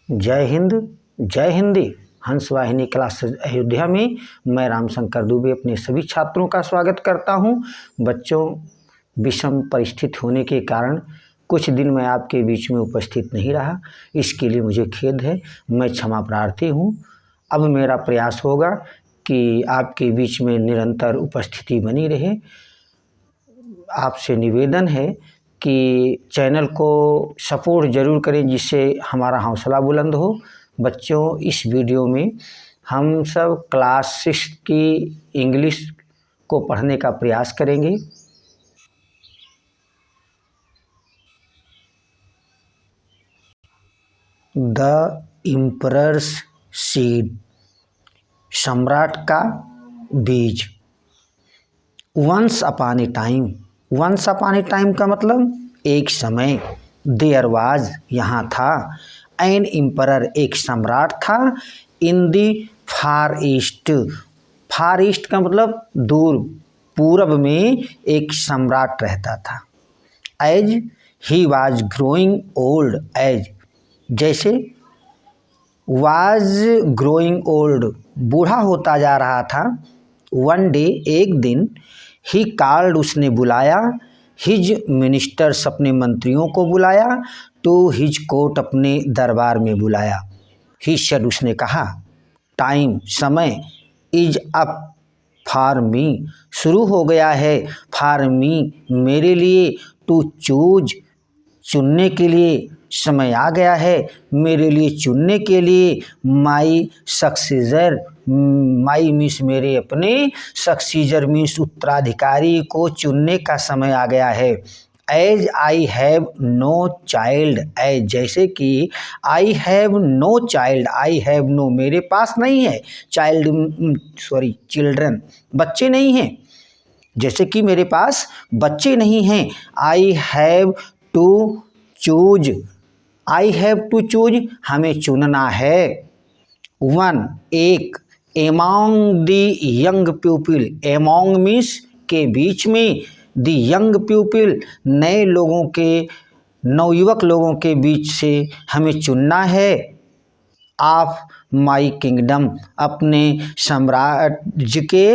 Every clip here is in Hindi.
जय हिंद, जय हिंदी। हंस वाहिनी क्लासेस अयोध्या में मैं रामशंकर दुबे अपने सभी छात्रों का स्वागत करता हूं। बच्चों, विषम परिस्थिति होने के कारण कुछ दिन मैं आपके बीच में उपस्थित नहीं रहा, इसके लिए मुझे खेद है। मैं क्षमा प्रार्थी हूं। अब मेरा प्रयास होगा कि आपके बीच में निरंतर उपस्थिति बनी रहे। आपसे निवेदन है कि चैनल को सपोर्ट ज़रूर करें, जिससे हमारा हौसला बुलंद हो। बच्चों, इस वीडियो में हम सब क्लास 6 की इंग्लिश को पढ़ने का प्रयास करेंगे। द इम्परर्स सीड, सम्राट का बीज। Once upon a time, once upon a time का मतलब एक समय। देयर वाज, यहाँ था। एन एम्परर, एक सम्राट था। इन दी फार ईस्ट, फार ईस्ट का मतलब दूर पूरब में एक सम्राट रहता था। As he was growing old, as जैसे, वाज ग्रोइंग ओल्ड बूढ़ा होता जा रहा था। वन डे, एक दिन। ही कॉल्ड, उसने बुलाया। हिज मिनिस्टर्स, अपने मंत्रियों को बुलाया। टू हिज कोर्ट, अपने दरबार में बुलाया। ही सेड, उसने कहा। टाइम, समय। इज अप फॉर मी, शुरू हो गया है। फॉर मी, मेरे लिए। टू चूज, चुनने के लिए। समय आ गया है मेरे लिए चुनने के लिए। माई सक्सीजर, माई मीन्स मेरे अपने, सक्सीजर मीन्स उत्तराधिकारी को चुनने का समय आ गया है। As I have no child, as जैसे कि, I have no child, I have no मेरे पास नहीं है, चाइल्ड सॉरी चिल्ड्रन, बच्चे नहीं हैं। जैसे कि मेरे पास बच्चे नहीं हैं। I have to choose, I have to choose, हमें चुनना है। वन, एक। Among the young people, among मीन्स के बीच में। द यंग पीपल, नए लोगों के, नवयुवक लोगों के बीच से हमें चुनना है। ऑफ माई किंगडम, अपने साम्राज्य के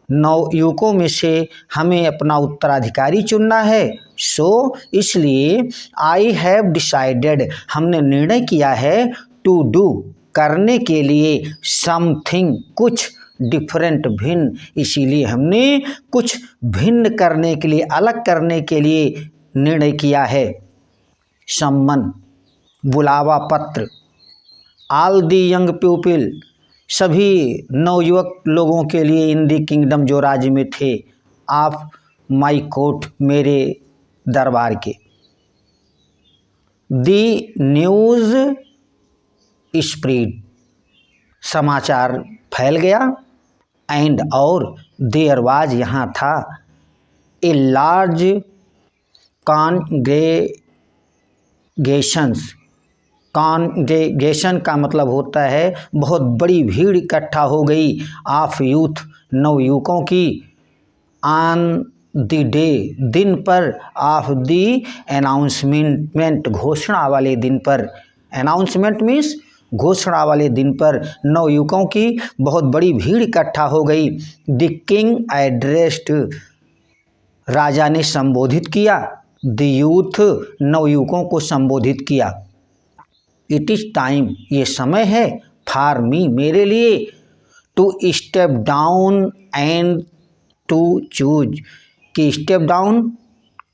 नवयुवकों में से हमें अपना उत्तराधिकारी चुनना है। सो इसलिए, आई हैव डिसाइडेड, हमने निर्णय किया है। टू डू, करने के लिए। समथिंग, कुछ। डिफरेंट, भिन्न, इसीलिए हमने कुछ भिन्न करने के लिए, अलग करने के लिए निर्णय किया है। सम्मन, बुलावा पत्र। ऑल दी यंग पीपल, सभी नवयुवक लोगों के लिए। इन दी किंगडम, जो राज्य में थे। ऑफ माई कोर्ट, मेरे दरबार के। दी न्यूज़ स्प्रेड, समाचार फैल गया। एंड, और। देयर वाज, यहाँ था। ए लार्ज कॉन्ग्रेगेशंस, कॉन्ग्रेगेशन का मतलब होता है बहुत बड़ी भीड़ इकट्ठा हो गई। ऑफ यूथ, नवयुवकों की। ऑन द डे, दिन पर। ऑफ द अनाउंसमेंट, घोषणा वाले दिन पर। अनाउंसमेंट मीन्स घोषणा वाले दिन पर नवयुवकों की बहुत बड़ी भीड़ इकट्ठा हो गई। द किंग एड्रेस्ड, राजा ने संबोधित किया। द यूथ, नवयुवकों को संबोधित किया। इट इज टाइम, ये समय है। फॉर मी, मेरे लिए। To step down and to choose, कि स्टेप डाउन,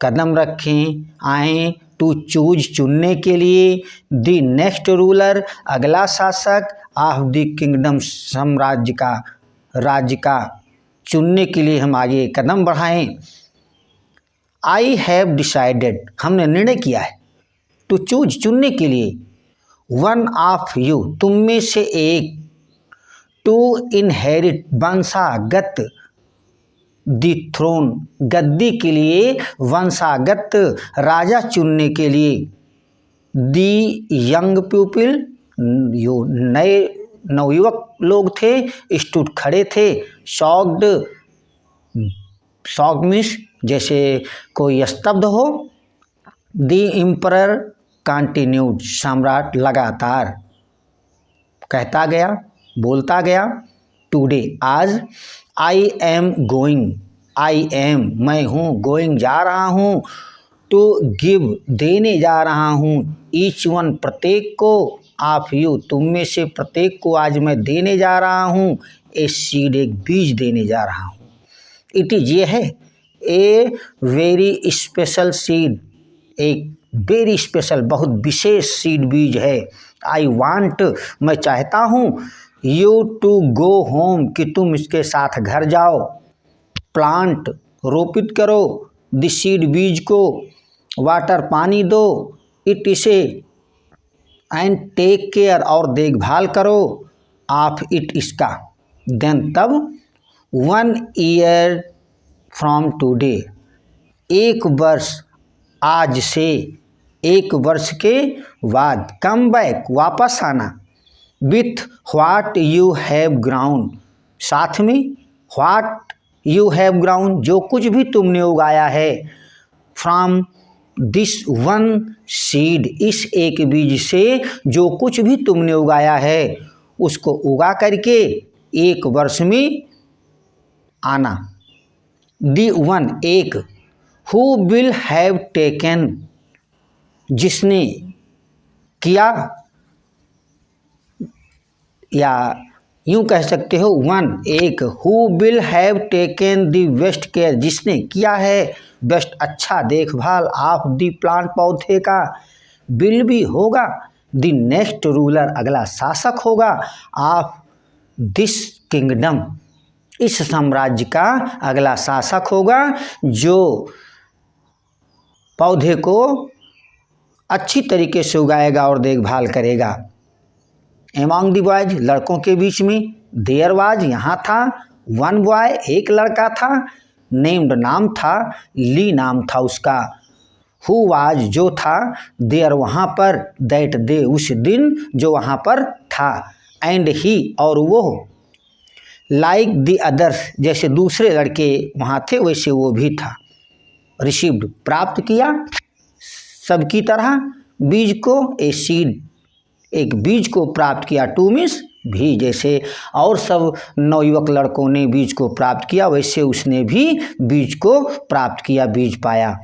कदम रखें, आए। टू चूज, चुनने के लिए। द नेक्स्ट रूलर, अगला शासक। ऑफ द किंगडम, साम्राज्य का, राज्य का। चुनने के लिए हम आगे कदम बढ़ाएं। आई हैव डिसाइडेड, हमने निर्णय किया है। टू चूज, चुनने के लिए। वन ऑफ यू, तुम में से एक। टू इनहेरिट, वंशागत। दी थ्रोन, गद्दी के लिए। वंशागत, राजा चुनने के लिए। दी यंग पीपल, यो नए नवयुवक लोग थे। स्टूड, खड़े थे। शॉक्ड, शॉक मीन्स जैसे कोई स्तब्ध हो। दी एम्परर, कंटिन्यूड, सम्राट लगातार कहता गया, बोलता गया। टुडे, आज। I am going, I am मैं हूँ, गोइंग जा रहा हूँ, टू गिव देने जा रहा हूँ, ईच वन प्रत्येक को, ऑफ यू तुम में से प्रत्येक को आज मैं देने जा रहा हूँ, ए सीड एक बीज देने जा रहा हूँ। इट इज ये है ए वेरी स्पेशल सीड, एक वेरी स्पेशल बहुत विशेष सीड बीज है। आई वांट मैं चाहता हूँ, यू टू गो होम कि तुम इसके साथ घर जाओ, प्लांट रोपित करो, द सीड बीज को, वाटर पानी दो, इट इसे एंड टेक केयर और देखभाल करो, ऑफ इट इसका, देन तब 1 ईयर फ्रॉम टुडे एक वर्ष आज से, एक वर्ष के बाद, कम बैक वापस आना, with what you have ground साथ में, व्हाट यू हैव ग्राउंड जो कुछ भी तुमने उगाया है, फ्रॉम दिस वन सीड इस एक बीज से जो कुछ भी तुमने उगाया है उसको उगा करके एक वर्ष में आना। दी वन एक, हु विल हैव टेकन जिसने किया, या यूं कह सकते हो वन एक, who will have taken the best care जिसने किया है बेस्ट अच्छा देखभाल, ऑफ द प्लांट पौधे का, विल भी होगा, द नेक्स्ट रूलर अगला शासक होगा, ऑफ दिस किंगडम इस साम्राज्य का अगला शासक होगा जो पौधे को अच्छी तरीके से उगाएगा और देखभाल करेगा। एमॉन्ग द बॉयज लड़कों के बीच में, देयर वाज यहाँ था, वन बॉय एक लड़का था, नेम्ड नाम था, ली नाम था उसका, हु वाज जो था, देयर वहाँ पर, दैट डे उस दिन जो वहाँ पर था, एंड ही और वो, लाइक द अदर्स जैसे दूसरे लड़के वहाँ थे वैसे वो भी था, रिसीव्ड प्राप्त किया सबकी तरह, बीज को, ए सीड एक बीज को प्राप्त किया, टू मीन्स भी, जैसे और सब नवयुवक लड़कों ने बीज को प्राप्त किया वैसे उसने भी बीज को प्राप्त किया, बीज पाया।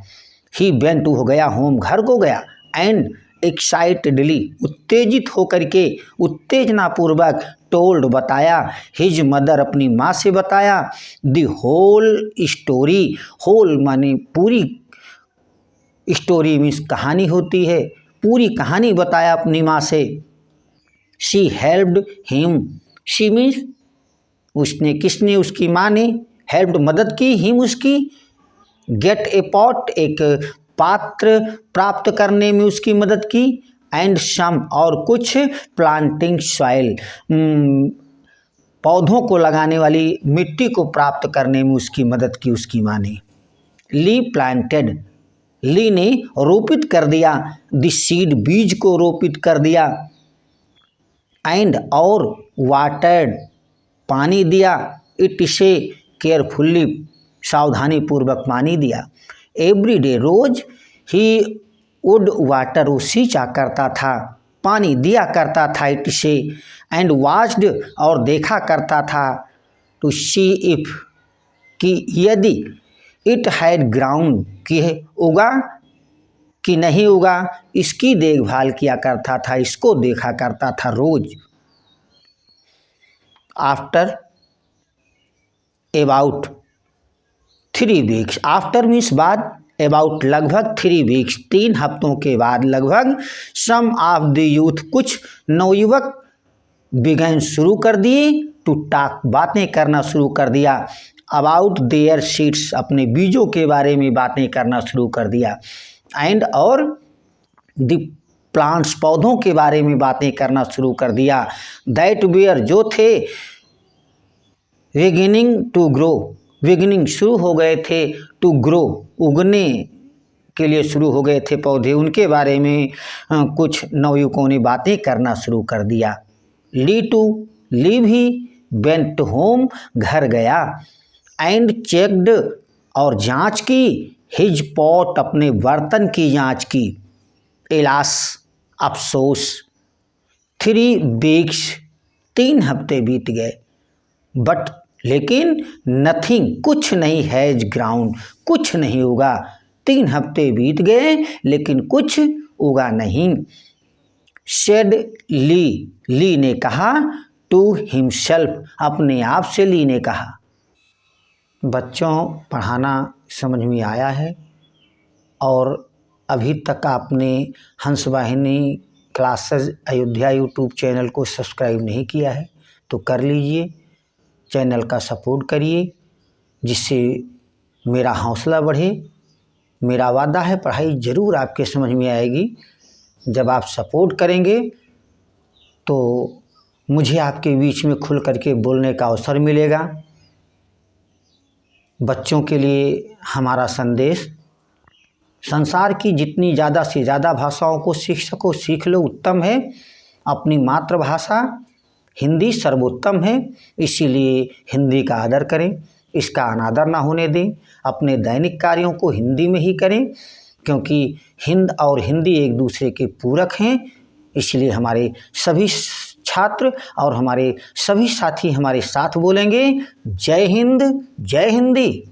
ही वेंट हो गया, होम घर को गया, एंड एक्साइटेडली उत्तेजित होकर के, उत्तेजनापूर्वक, टोल्ड बताया, हिज मदर अपनी माँ से बताया, द होल स्टोरी, होल माने पूरी, स्टोरी मीन्स कहानी होती है, पूरी कहानी बताया अपनी माँ से। She helped him, she means उसने, किसने, उसकी माँ ने, हेल्प्ड मदद की, हिम उसकी, गेट ए पॉट एक पात्र प्राप्त करने में उसकी मदद की, एंड सम और कुछ, प्लांटिंग सॉइल पौधों को लगाने वाली मिट्टी को प्राप्त करने में उसकी मदद की उसकी माँ ने। ली प्लांटेड, ली ने रोपित कर दिया, द सीड बीज को रोपित कर दिया, एंड और वाटर्ड पानी दिया, इट से केयरफुल्ली सावधानी पूर्वक पानी दिया, एवरी डे रोज, ही वुड वाटर वो सींचा करता था, पानी दिया करता था, इट से, एंड वाच्ड और देखा करता था, टू सी इफ कि यदि, इट हैड ग्राउंड कि उगा कि नहीं उगा, इसकी देखभाल किया करता था, इसको देखा करता था रोज। After about 3 weeks, after means बाद, अबाउट लगभग 3 वीक्स 3 हफ्तों के बाद लगभग, सम ऑफ द यूथ कुछ नवयुवक, बिगैन शुरू कर दिए, टू टॉक बातें करना शुरू कर दिया, अबाउट देयर सीड्स अपने बीजों के बारे में बातें करना शुरू कर दिया, एंड और द प्लांट्स पौधों के बारे में बातें करना शुरू कर दिया, दैट वेयर जो थे, बिगिनिंग टू ग्रो, बिगिनिंग शुरू हो गए थे, टू ग्रो उगने के लिए शुरू हो गए थे पौधे, उनके बारे में कुछ नवयुवकों ने बातें करना शुरू कर दिया। ली टू, ली भी, वेंट होम घर गया, एंड चेक्ड और जांच की, हिज पॉट अपने बर्तन की जांच की, एलास, अफसोस। 3 वीक्स, 3 हफ्ते बीत गए। बट लेकिन नथिंग, कुछ नहीं हैज ग्राउंड, कुछ नहीं उगा। 3 हफ्ते बीत गए लेकिन कुछ उगा नहीं। सेड ली, ली ने कहा टू हिमसेल्फ, अपने आप से ली ने कहा। बच्चों, पढ़ाना समझ में आया है और अभी तक आपने हंस वाहिनी क्लासेस अयोध्या यूट्यूब चैनल को सब्सक्राइब नहीं किया है तो कर लीजिए, चैनल का सपोर्ट करिए जिससे मेरा हौसला बढ़े। मेरा वादा है पढ़ाई ज़रूर आपके समझ में आएगी। जब आप सपोर्ट करेंगे तो मुझे आपके बीच में खुल करके बोलने का अवसर मिलेगा। बच्चों के लिए हमारा संदेश, संसार की जितनी ज़्यादा से ज़्यादा भाषाओं को सीख सको सीख लो, उत्तम है। अपनी मातृभाषा हिंदी सर्वोत्तम है, इसीलिए हिंदी का आदर करें, इसका अनादर ना होने दें। अपने दैनिक कार्यों को हिंदी में ही करें क्योंकि हिंद और हिंदी एक दूसरे के पूरक हैं। इसलिए हमारे सभी छात्र और हमारे सभी साथी हमारे साथ बोलेंगे, जय हिंद, जय हिंदी।